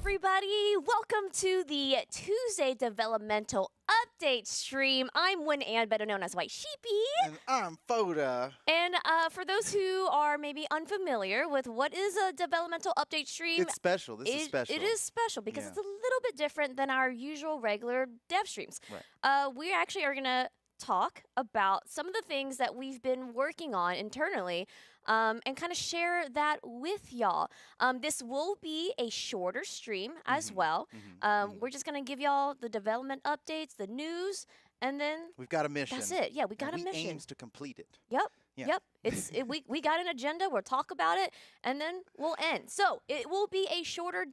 everybody. Welcome to the Tuesday Developmental Update stream. I'm Win Ann, better known as White Sheepy. And I'm Foda. And for those who are maybe unfamiliar with what is a developmental update stream, It's special. This is special. It is special because Yeah. it's a little bit different than our usual regular dev streams. Right. We actually are going to talk about some of the things that we've been working on internally and kind of share that with y'all. This will be a shorter stream as well. We're just going to give y'all the development updates, the news, and then We've got a mission. that's it. Yeah, we got a mission. Aims to complete it. Yep. Yeah. Yep. We got an agenda. We'll talk about it, and then we'll end. So it will be a shorter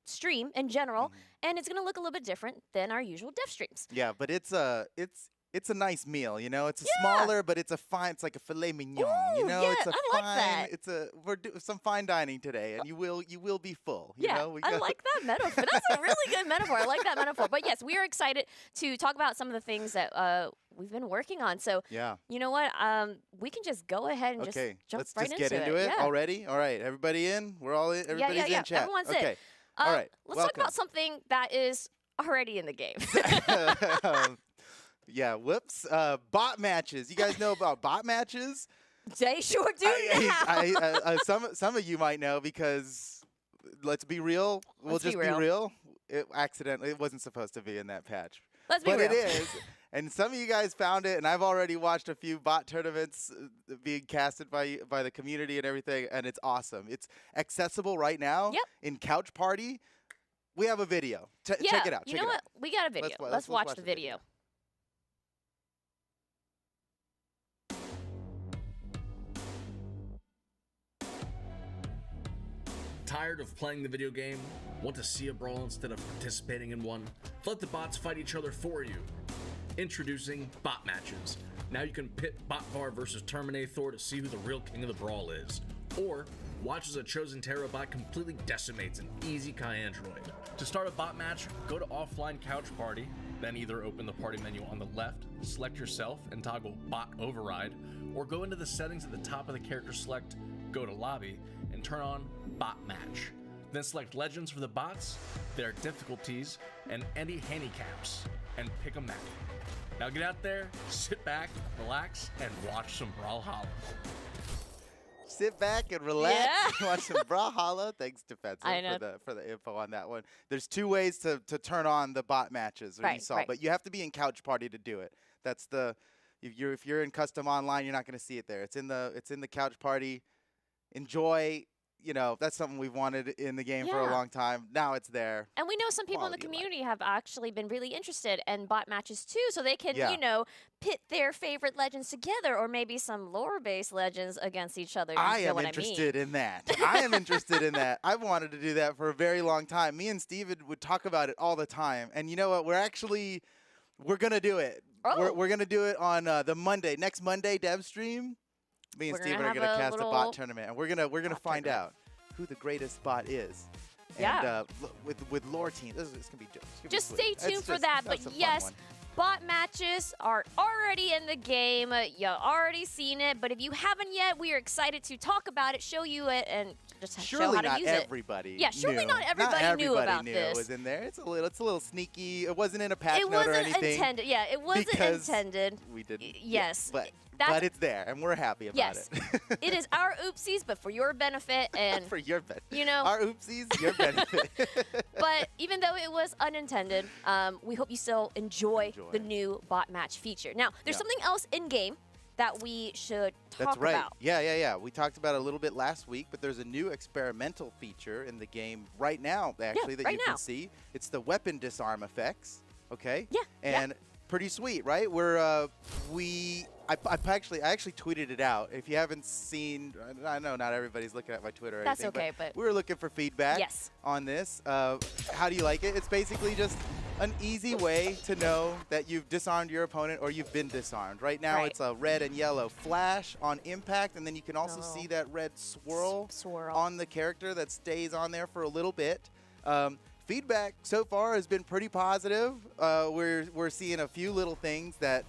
stream in general, and it's going to look a little bit different than our usual dev streams. Yeah, but it's a nice meal, you know. It's smaller, but it's like a filet mignon. Ooh, you know, yeah, it's a I like that. we're doing some fine dining today, and you will be full. You Yeah, know? I like that metaphor. That's a really good metaphor. I like that metaphor. But yes, we are excited to talk about some of the things that we've been working on. So Yeah. you know what? We can just go ahead and just jump let's right just into get into it Yeah. already. All right, everybody in? We're all in. Everybody's in chat. Everyone's okay. in. All right. Let's talk about something that is already in the game. Yeah, whoops. Bot matches. You guys know about bot matches? They sure do now. Some of you might know because, let's be real. We'll just be real. It wasn't supposed to be in that patch. Let's be real. But it is. And some of you guys found it, and I've already watched a few bot tournaments being casted by the community and everything, and it's awesome. It's accessible right now in Couch Party. We have a video. Check it out. You know what? We got a video. Let's watch the video. Tired of playing the video game? Want to see a brawl instead of participating in one? Let the bots fight each other for you. Introducing Bot Matches. Now you can pit Botvar versus Terminator to see who the real king of the brawl is. Or watch as a chosen Terra bot completely decimates an easy Kai android. To start a bot match, go to offline Couch Party, then either open the party menu on the left, select yourself and toggle Bot Override, or go into the settings at the top of the character select, go to Lobby, and turn on Bot Match. Then select Legends for the bots, their difficulties, and any handicaps, and pick a map. Now get out there, sit back, relax, and watch some Brawlhalla. Sit back and relax and watch some Brawlhalla. Thanks to Fetzer for the info on that one. There's two ways to turn on the bot matches, you saw, but you have to be in Couch Party to do it. That's if you're in custom online, you're not going to see it there. It's in the Couch Party. Enjoy. You know, that's something we've wanted in the game for a long time. Now it's there. And we know some people in the community have actually been really interested in bot matches too, so they can, you know, pit their favorite legends together, or maybe some lore-based legends against each other. I am interested in that. I am interested in that. I've wanted to do that for a very long time. Me and Steven would talk about it all the time. And you know what? We're going to do it. Oh. We're going to do it on next Monday dev stream. Me and Steven are going to cast a bot tournament, and we're gonna find out who the greatest bot is. Yeah. And with lore team, it's gonna be just stay tuned for that. But yes, bot matches are already in the game. You already seen it, but if you haven't yet, we are excited to talk about it, show you it, and just show how to use it. Surely not everybody. Yeah, surely not everybody knew about this. It was in there. It's a little sneaky. It wasn't in a patch note or anything. It wasn't intended. Yeah, it wasn't intended. We didn't. Yes. But it's there, and we're happy about it. It is our oopsies, but for your benefit and for your benefit. You know, our oopsies, your benefit. But even though it was unintended, we hope you still enjoy the new bot match feature. Now, there's something else in game that we should talk about. That's right. Yeah. We talked about it a little bit last week, but there's a new experimental feature in the game right now, actually, that you can see. It's the weapon disarm effects. Okay. Yeah. And pretty sweet, right? I actually tweeted it out. If you haven't seen, I know not everybody's looking at my Twitter or anything. That's okay, but we were looking for feedback on this. How do you like it? It's basically just an easy way to know that you've disarmed your opponent or you've been disarmed. Right now it's a red and yellow flash on impact, and then you can also see that red swirl on the character that stays on there for a little bit. Feedback so far has been pretty positive. We're seeing a few little things that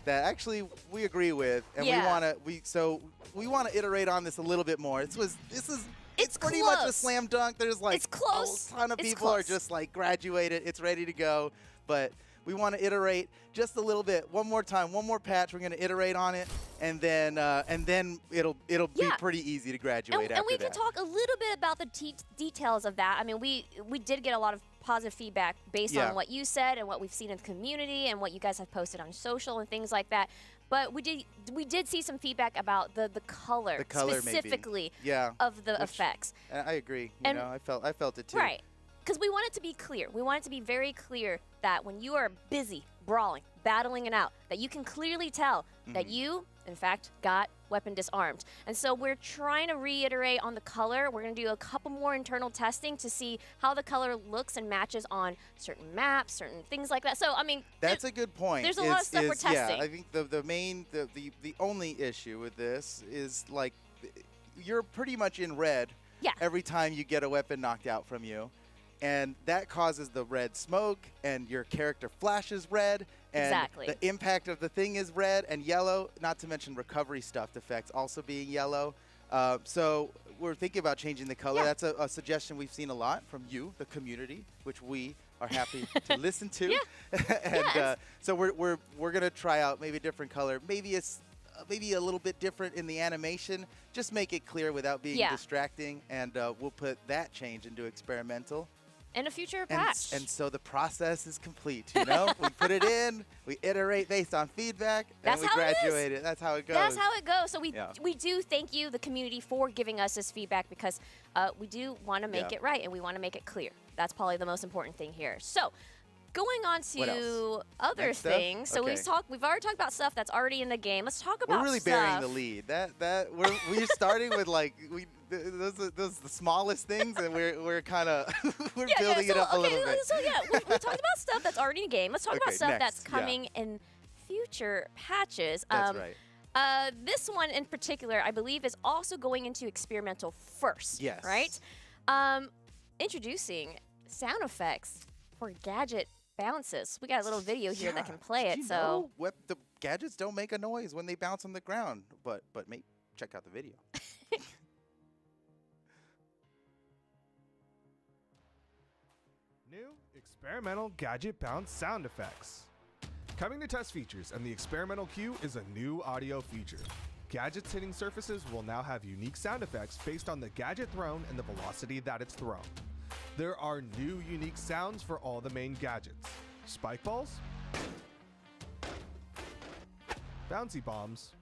actually we agree with, and we want to iterate on this a little bit more. It's it's pretty much a slam dunk. There's like it's close. a ton of people are just like graduated. It's ready to go. But we want to iterate just a little bit. One more time, one more patch. We're going to iterate on it, and then it'll be pretty easy to graduate after that. And we can talk a little bit about the details of that. I mean, we did get a lot of positive feedback based on what you said and what we've seen in the community and what you guys have posted on social and things like that. But we did see some feedback about the color specifically of the effects. I agree. You know, I felt it too. Right. Because we want it to be clear. We want it to be very clear that when you are busy brawling, battling it out, that you can clearly tell that you, in fact, got weapon disarmed. And so we're trying to reiterate on the color. We're going to do a couple more internal testing to see how the color looks and matches on certain maps, certain things like that. So, I mean, that's a good point. There's a lot of stuff we're testing. Yeah, I think the only issue with this is, like, you're pretty much in red every time you get a weapon knocked out from you. And that causes the red smoke, and your character flashes red, and the impact of the thing is red and yellow, not to mention recovery stuffed effects also being yellow. So we're thinking about changing the color. That's a suggestion we've seen a lot from you, the community, which we are happy to listen to. And so we're going to try out maybe a different color. Maybe it's maybe a little bit different in the animation. Just make it clear without being distracting, and we'll put that change into experimental. In a future patch. And so the process is complete, you know? We put it in, we iterate based on feedback, and we graduate it. That's how it goes. That's how it goes. So we do thank you, the community, for giving us this feedback, because we do want to make it right, and we want to make it clear. That's probably the most important thing here. So going on to other things. So we've already talked about stuff that's already in the game. Let's talk about We're really burying the lead. We're starting with, like, those are the smallest things, and we're kind of building it up a little bit. So we talked about stuff that's already in the game. Let's talk about stuff that's coming in future patches. That's right. This one in particular, I believe, is also going into experimental first. Yes. Right? Introducing sound effects for Gadget bounces. We got a little video here that can play it. So the gadgets don't make a noise when they bounce on the ground, but maybe check out the video. New experimental gadget bounce sound effects. Coming to test features, and the experimental cue is a new audio feature. Gadgets hitting surfaces will now have unique sound effects based on the gadget thrown and the velocity that it's thrown. There are new unique sounds for all the main gadgets. Spike balls, bouncy bombs,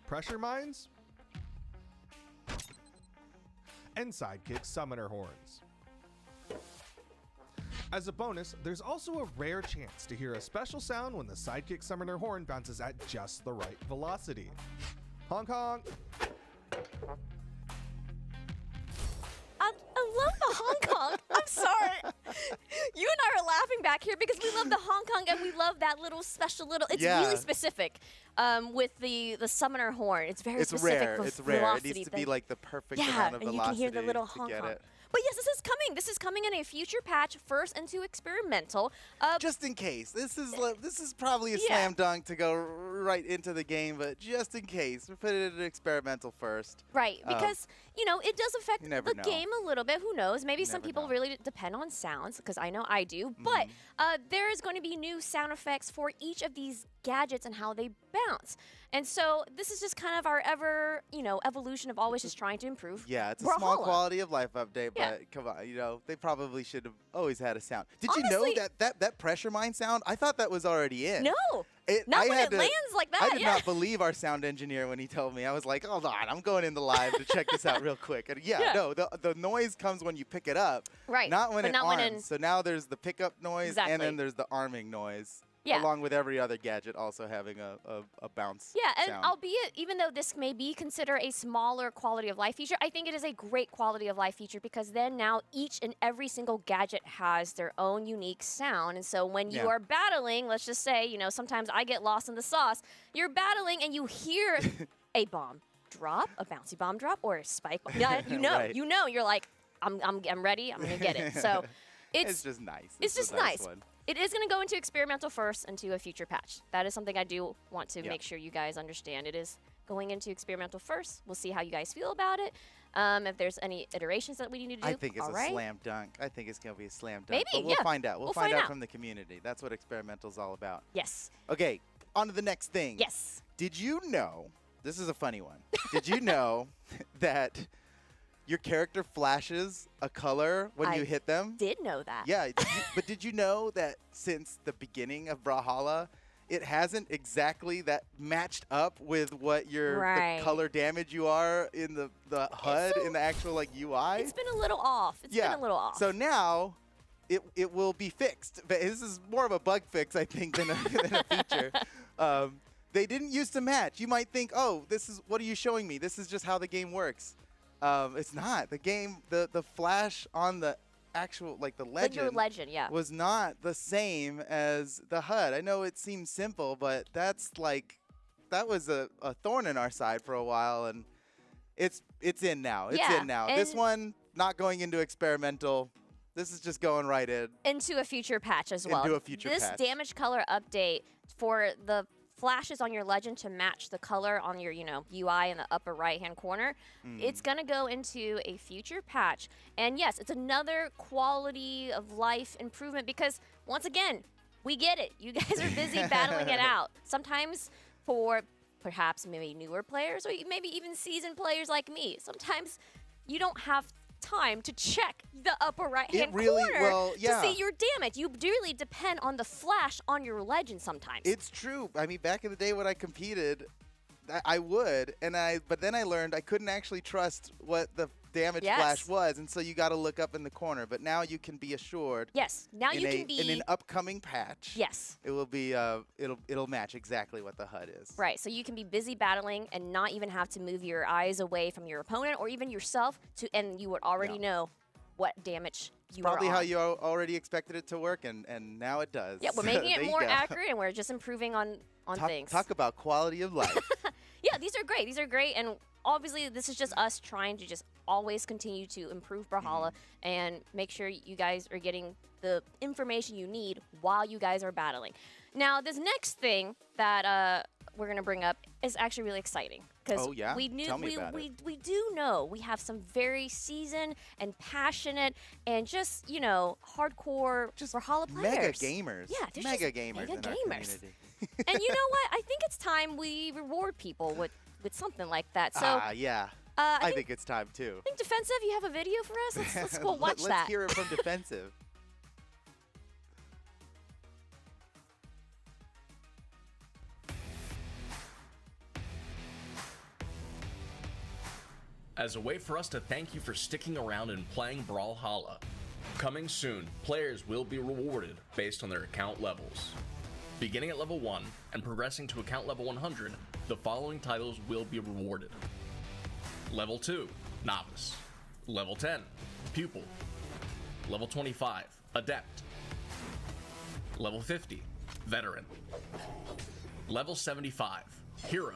pressure mines, and sidekick summoner horns. As a bonus, there's also a rare chance to hear a special sound when the sidekick summoner horn bounces at just the right velocity. Honk honk! I love the honk honk. I'm sorry. You and I are laughing back here because we love the honk honk, and we love that little special it's really specific with the summoner horn. It's very specific. It's rare. It needs to be like the perfect amount of velocity. And you can hear the little honk honk. But yes, this is coming. This is coming in a future patch, first into experimental. Just in case. This is probably a slam dunk to go right into the game, but just in case, we put it in experimental first. Right, because it does affect the game a little bit. Who knows? Maybe some people really depend on sounds, because I know I do. But there is going to be new sound effects for each of these gadgets and how they bounce. And so this is just kind of our evolution of always just trying to improve. Yeah, it's a small quality of life update, but come on, they probably should have always had a sound. Did you know that pressure mine sound? I thought that was already in. No. Not when it lands like that. I did not believe our sound engineer when he told me. I was like, hold on, I'm going in the live to check this out real quick. And no, the noise comes when you pick it up. Right. Not when it arms. So now there's the pickup noise, and then there's the arming noise. Yeah. Along with every other gadget also having a bounce sound. Albeit, even though this may be considered a smaller quality of life feature, I think it is a great quality of life feature, because then now each and every single gadget has their own unique sound. And so when you are battling, let's just say, sometimes I get lost in the sauce, you're battling and you hear a bomb drop, a bouncy bomb drop, or a spike bomb. Yeah, you're like, I'm ready, I'm going to get it. So it's just nice. It's just nice. it is going to go into experimental first into a future patch. That is something I do want to make sure you guys understand. It is going into experimental first. We'll see how you guys feel about it. If there's any iterations that we need to do. I think it's a slam dunk. I think it's going to be a slam dunk. Maybe, but we'll find out. We'll find out from the community. That's what experimental's all about. Yes. Okay, on to the next thing. Yes. Did you know, this is a funny one. Did you know that your character flashes a color when you hit them? Did know that. Yeah, but did you know that since the beginning of Brawlhalla, it hasn't exactly that matched up with what the color damage you are in the HUD, in the actual like UI? It's been a little off. It's been a little off. So now it will be fixed. But this is more of a bug fix, I think, than a feature. They didn't used to match. You might think, oh, what are you showing me? This is just how the game works. It's not. The game, the flash on the actual, like the legend, was not the same as the HUD. I know it seems simple, but that was a thorn in our side for a while, and it's in now. It's in now. This one not going into experimental. This is just going right into a future patch as well. Into a future patch. This damage color update for the flashes on your legend to match the color on your, UI in the upper right-hand corner. It's going to go into a future patch. And yes, it's another quality of life improvement because, once again, we get it. You guys are busy battling it out. Sometimes for perhaps maybe newer players or maybe even seasoned players like me, sometimes you don't have time to check the upper right-hand corner to see your damage. You really depend on the flash on your legend sometimes. It's true. I mean, back in the day when I competed, I would, but then I learned I couldn't actually trust what the damage flash was, and so you got to look up in the corner. But now you can be assured. Yes, now you can be in an upcoming patch. Yes, it will be it'll match exactly what the HUD is. Right, so you can be busy battling and not even have to move your eyes away from your opponent or even yourself and you would already know what damage you are on. Probably how you already expected it to work, and now it does. Yeah, we're making it more accurate, and we're just improving on things. Talk about quality of life. Yeah, these are great. These are great, and obviously this is just us trying to just always continue to improve Brawlhalla and make sure you guys are getting the information you need while you guys are battling. Now, this next thing that we're going to bring up is actually really exciting. Because we do know we have some very seasoned and passionate and just, hardcore Brawlhalla players. Mega gamers. Yeah, mega gamers in our community. And you know what? I think it's time we reward people with something like that. So yeah. I think it's time too. I think Defensive, you have a video for us? Let's go watch that. Let's hear it from Defensive. As a way for us to thank you for sticking around and playing Brawlhalla. Coming soon, players will be rewarded based on their account levels. Beginning at level 1 and progressing to account level 100, the following titles will be rewarded. Level 2, Novice. Level 10, Pupil. Level 25, Adept. Level 50, Veteran. Level 75, Hero.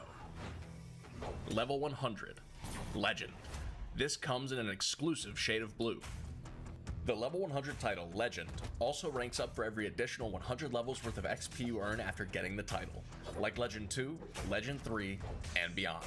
Level 100, Legend. This comes in an exclusive shade of blue. The level 100 title, Legend, also ranks up for every additional 100 levels worth of XP you earn after getting the title, like Legend 2, Legend 3, and beyond.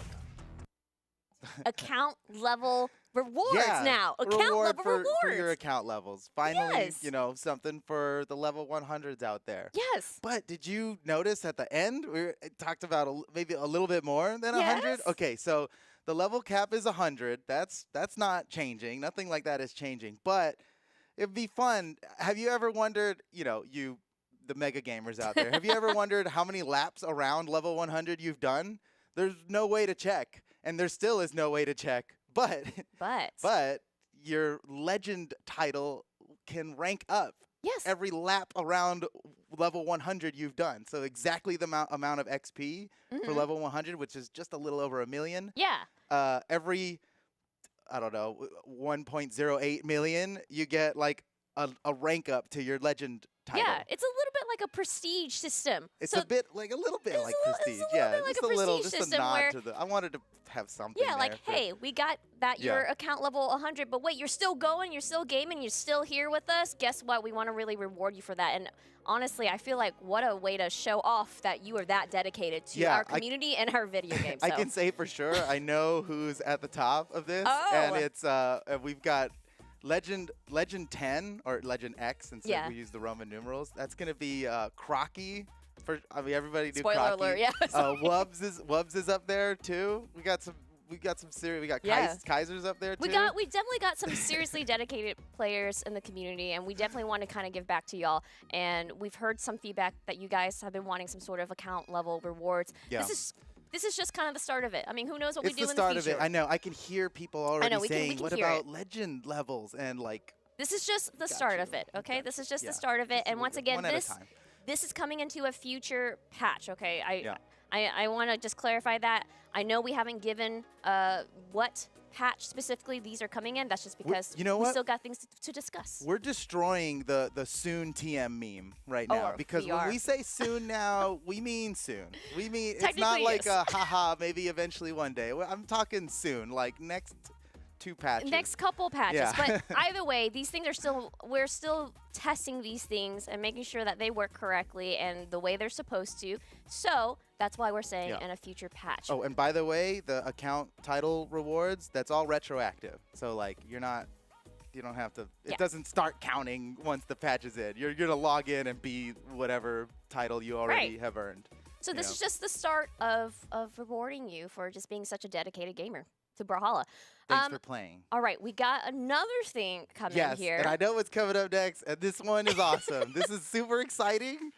Account level rewards now. Account level rewards. For your account levels. Finally, something for the level 100s out there. Yes. But did you notice at the end, we talked about maybe a little bit more than 100? Okay, so the level cap is 100. That's not changing. Nothing like that is changing. But it'd be fun. Have you ever wondered, the mega gamers out there, have you ever wondered how many laps around level 100 you've done? There's no way to check, and there still is no way to check. But your legend title can rank up. Yes. Every lap around level 100 you've done. So exactly the amount of XP for level 100, which is just a little over 1 million. Yeah. Every, I don't know, 1.08 million, you get like a rank up to your legend title. Yeah, it's a little bit like a prestige system. It's a little bit like prestige. Yeah, like just a nod to the. I wanted to have something. Yeah, like, hey, we got that your account level 100, but wait, you're still going, you're still gaming, you're still here with us. Guess what? We want to really reward you for that. And honestly, I feel like what a way to show off that you are that dedicated to our community and our video games. I can say for sure, I know who's at the top of this, and it's we've got Legend 10 or Legend X, and we use the Roman numerals. That's gonna be Crocky. Everybody knew Spoiler Crocky. alert, yeah. Wubs is up there too. We got some serious. We got Kaiser's up there too. We definitely got some seriously dedicated players in the community, and we definitely want to kind of give back to y'all. And we've heard some feedback that you guys have been wanting some sort of account level rewards. Yeah. This is just kind of the start of it. I mean, who knows what we do in the future? It's the start of it. I know. I can hear people already saying, "What about legend levels?" And like. This is just the start of it. Okay, this is just the start of it. And once again, this is coming into a future patch. Okay, I want to just clarify that. I know we haven't given what patch specifically these are coming in. That's just because we still got things to discuss. We're destroying the soon TM meme right now because when we say soon now, we mean soon. We mean it's not like a haha, maybe eventually one day. I'm talking soon, like next 2 patches. Next couple patches. Yeah. But either way, these things are we're still testing these things and making sure that they work correctly and the way they're supposed to. So that's why we're saying in a future patch. Oh, and by the way, the account title rewards, that's all retroactive. So like you don't have to, it doesn't start counting once the patch is in. You're going to log in and be whatever title you already have earned. So this is just the start of rewarding you for just being such a dedicated gamer to Brawlhalla. Thanks for playing. All right, we got another thing coming here. And I know what's coming up next, and this one is awesome. This is super exciting.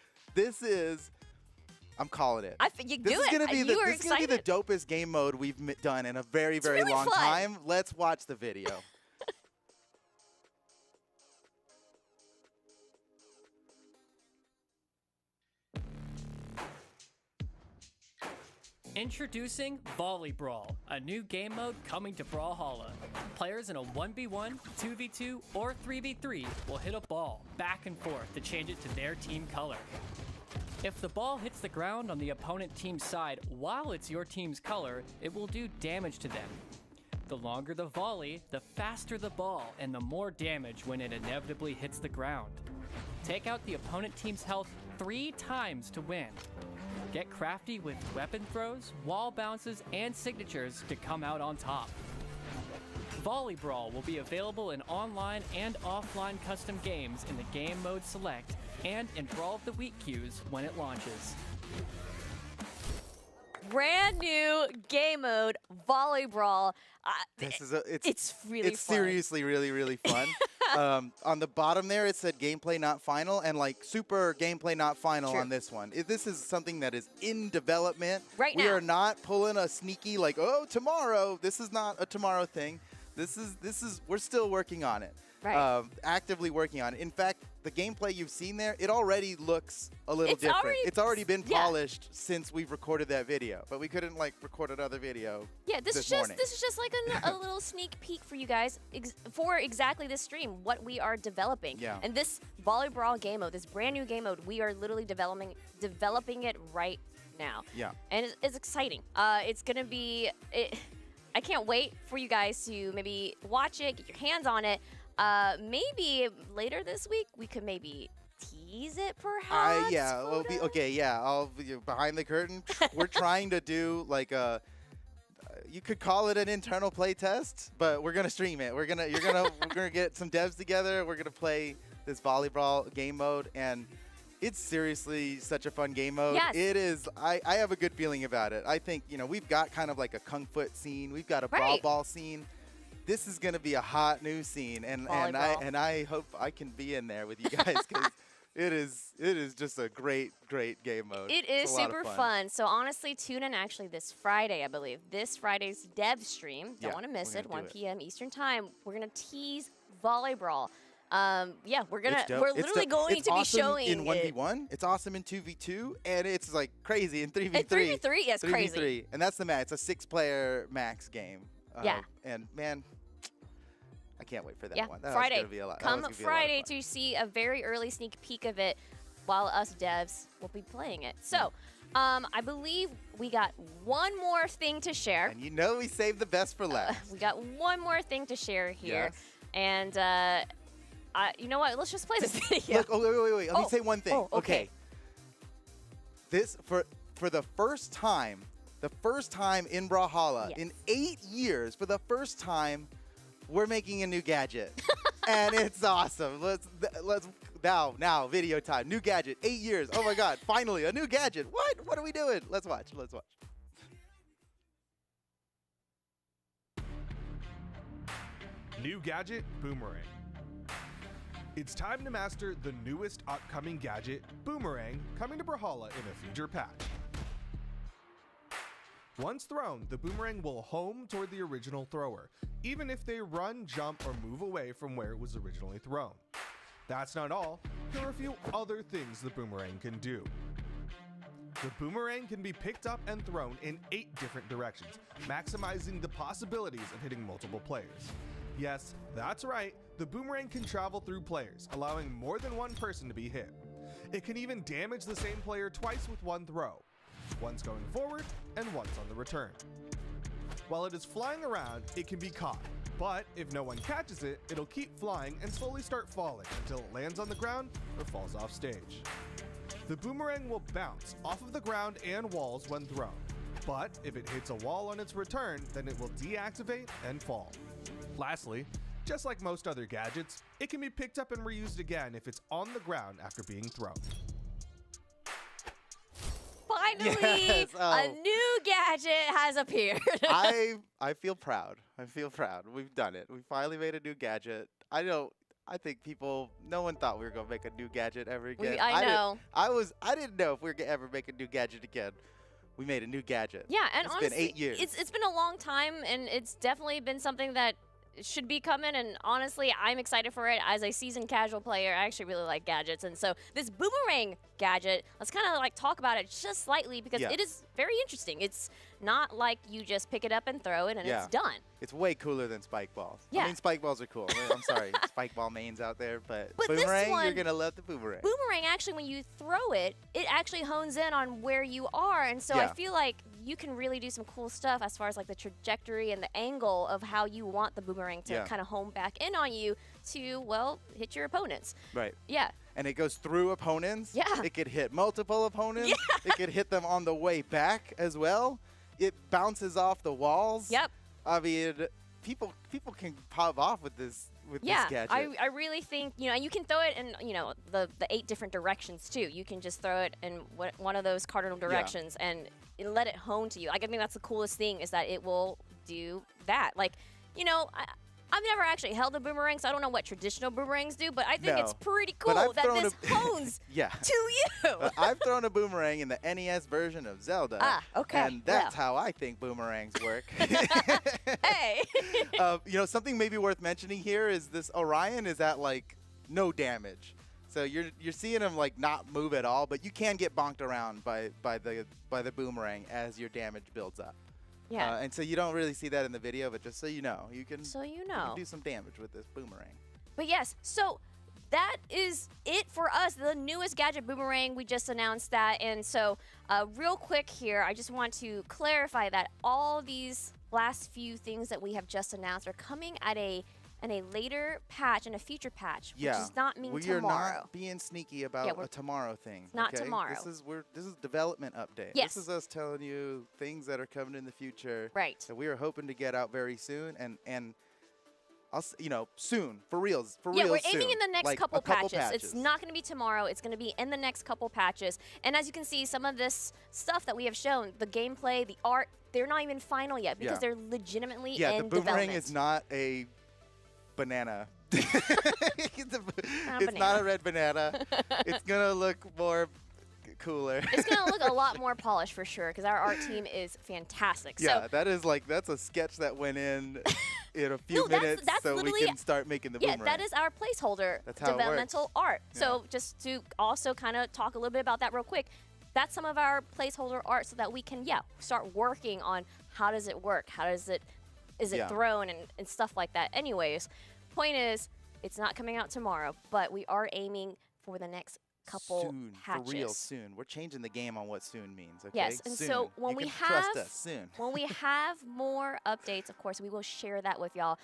I'm calling it. This is going to be the dopest game mode we've done in a very, very long time. Let's watch the video. Introducing Volleyball, a new game mode coming to Brawlhalla. Players in a 1v1, 2v2, or 3v3 will hit a ball back and forth to change it to their team color. If the ball hits the ground on the opponent team's side while it's your team's color, it will do damage to them. The longer the volley, the faster the ball, and the more damage when it inevitably hits the ground. Take out the opponent team's health 3 times to win. Get crafty with weapon throws, wall bounces, and signatures to come out on top. Volleyball will be available in online and offline custom games in the Game Mode Select and in Brawl of the Week queues when it launches. Brand new game mode, Volleyball. It's really fun. Seriously really, really fun. On the bottom there, it said gameplay not final, and like super gameplay not final on this one. This is something that is in development. Right now. We are not pulling a sneaky like, oh, tomorrow. This is not a tomorrow thing. We're still working on it. Right. Actively working on it. In fact, the gameplay you've seen there, it already looks a little different. It's already been polished since we've recorded that video, but we couldn't like record another video. Yeah, this is just like a little sneak peek for you guys for exactly this stream, what we are developing. Yeah. And this Volleyball game mode, this brand new game mode, we are literally developing it right now. Yeah. And it's exciting. It's gonna be. I can't wait for you guys to maybe watch it, get your hands on it. Maybe later this week we could maybe tease it, perhaps. I'll be behind the curtain. We're trying to do like a. You could call it an internal play test, but we're gonna stream it. We're gonna get some devs together. We're gonna play this volleyball game mode, and it's seriously such a fun game mode. Yes. It is. I have a good feeling about it. I think we've got kind of like a Kung Fu scene. We've got a brawl ball scene. This is going to be a hot new scene, and I hope I can be in there with you guys because it is just a great game mode. It is super fun. So honestly, tune in actually this Friday, I believe. This Friday's dev stream. Don't want to miss it. 1 p.m. Eastern time. We're gonna tease Volleyball. We're literally going to be showing in 1v1. It's awesome in 2v2, and it's like crazy in 3v3. 3v3, yes, crazy. And that's the max. It's a 6-player max game. And man, I can't wait for that one. That Friday. Gonna be a lot. Come Friday to see a very early sneak peek of it, while us devs will be playing it. So, I believe we got one more thing to share. And we saved the best for last. We got one more thing to share here, yes. and you know what? Let's just play this video. Look, wait. Let me say one thing. Oh, okay. This, for the first time in Brawlhalla, in 8 years, for the first time, we're making a new gadget. And it's awesome. Let's now video time. New gadget, 8 years. Oh my God, finally a new gadget. What are we doing? Let's watch. New gadget, Boomerang. It's time to master the newest upcoming gadget, Boomerang, coming to Brawlhalla in a future patch. Once thrown, the boomerang will home toward the original thrower, even if they run, jump, or move away from where it was originally thrown. That's not all, there are a few other things the boomerang can do. The boomerang can be picked up and thrown in 8 different directions, maximizing the possibilities of hitting multiple players. Yes, that's right, the boomerang can travel through players, allowing more than one person to be hit. It can even damage the same player twice with one throw, once going forward and once on the return. While it is flying around, it can be caught, but if no one catches it, it'll keep flying and slowly start falling until it lands on the ground or falls off stage. The boomerang will bounce off of the ground and walls when thrown, but if it hits a wall on its return, then it will deactivate and fall. Lastly, just like most other gadgets, it can be picked up and reused again if it's on the ground after being thrown. Finally, Yes, a new gadget has appeared. I feel proud. We've done it. We finally made a new gadget. I think no one thought we were gonna make a new gadget ever again. I know. I didn't know if we were gonna ever make a new gadget again. We made a new gadget. Yeah, and it's honestly, been 8 years. It's been a long time, and it's definitely been something that should be coming, and honestly, I'm excited for it. As a seasoned casual player, I actually really like gadgets, and so this boomerang gadget, let's kind of like talk about it just slightly because it is very interesting. It's not like you just pick it up and throw it and it's done. It's way cooler than spike balls. Yeah. I mean, spike balls are cool. I'm sorry, spike ball mains out there, but this boomerang, one, you're gonna love the boomerang. Boomerang, actually, when you throw it, it actually hones in on where you are, and so I feel like you can really do some cool stuff as far as like the trajectory and the angle of how you want the boomerang to kind of home back in on you to, well, hit your opponents. Right. Yeah. And it goes through opponents. Yeah. It could hit multiple opponents. Yeah. It could hit them on the way back as well. It bounces off the walls. Yep. I mean, people can pop off with this gadget. I really think, you can throw it in, the 8 different directions too. You can just throw it in one of those cardinal directions and let it hone to you. I think that's the coolest thing is that it will do that. Like, I've never actually held a boomerang, so I don't know what traditional boomerangs do, but I think it's pretty cool that this hones to you. I've thrown a boomerang in the NES version of Zelda. Ah, okay. And that's how I think boomerangs work. Hey. Something maybe worth mentioning here is this Orion is at like no damage. So you're seeing him like not move at all, but you can get bonked around by the boomerang as your damage builds up. Yeah. And so you don't really see that in the video, but just so you know, you can do some damage with this boomerang. But yes, so that is it for us, the newest gadget boomerang. We just announced that. And so real quick here, I just want to clarify that all these last few things that we have just announced are coming at a later patch and a future patch, which does not mean tomorrow. We are not being sneaky about a tomorrow thing. Not tomorrow. This is development update. Yes. This is us telling you things that are coming in the future. Right. That we are hoping to get out very soon, and I'll soon, for reals. Yeah, we're soon. aiming in the next like couple a couple patches. It's not going to be tomorrow. It's going to be in the next couple patches. And as you can see, some of this stuff that we have shown, the gameplay, the art, they're not even final yet because they're legitimately in development. Yeah, the boomerang is not a banana. It's not a red banana. It's gonna look more cooler. It's gonna look a lot more polished for sure because our art team is fantastic. Yeah, so, that's a sketch that went in a few minutes so we can start making the boomerang. Yeah, that is our placeholder developmental art. So just to also kind of talk a little bit about that real quick, that's some of our placeholder art so that we can start working on how does it work, is it thrown and stuff like that. Anyways, point is, it's not coming out tomorrow, but we are aiming for the next couple patches. For real soon. We're changing the game on what soon means, okay? Yes, and soon. so when we trust us, soon. when we have more updates, of course, we will share that with y'all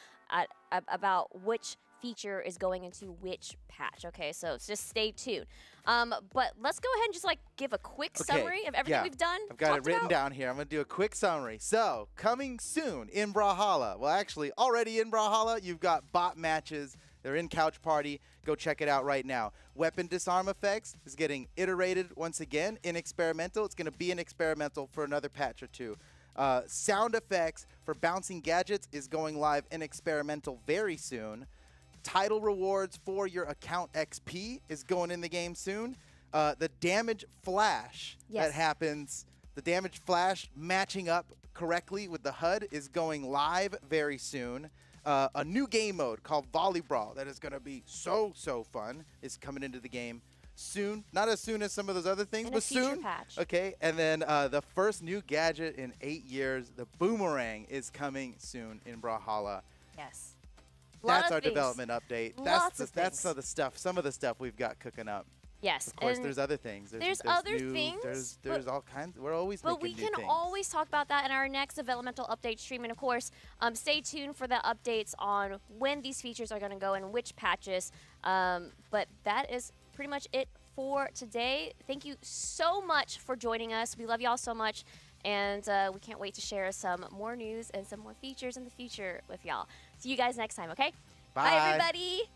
about which feature is going into which patch. Okay, so just stay tuned. But let's go ahead and just like give a quick summary of everything we've done. I've got it written down here. I'm going to do a quick summary. So, coming soon in Brawlhalla. Well, actually, already in Brawlhalla, you've got bot matches. They're in Couch Party. Go check it out right now. Weapon disarm effects is getting iterated once again in experimental. It's going to be in experimental for another patch or two. Sound effects for bouncing gadgets is going live in experimental very soon. Title rewards for your account XP is going in the game soon. The damage flash that happens, the damage flash matching up correctly with the HUD is going live very soon. A new game mode called Volleyball that is going to be so fun is coming into the game soon. Not as soon as some of those other things, but soon. Patch. Okay, and then the first new gadget in 8 years, the boomerang, is coming soon in Brawlhalla. Yes. That's our development update. That's some of the stuff we've got cooking up. Yes. Of course, there's other things. There's other things. There's all kinds. We're always making new things. But we can always talk about that in our next developmental update stream. And of course, stay tuned for the updates on when these features are going to go and which patches. But that is pretty much it for today. Thank you so much for joining us. We love y'all so much. And we can't wait to share some more news and some more features in the future with y'all. See you guys next time, okay? Bye everybody.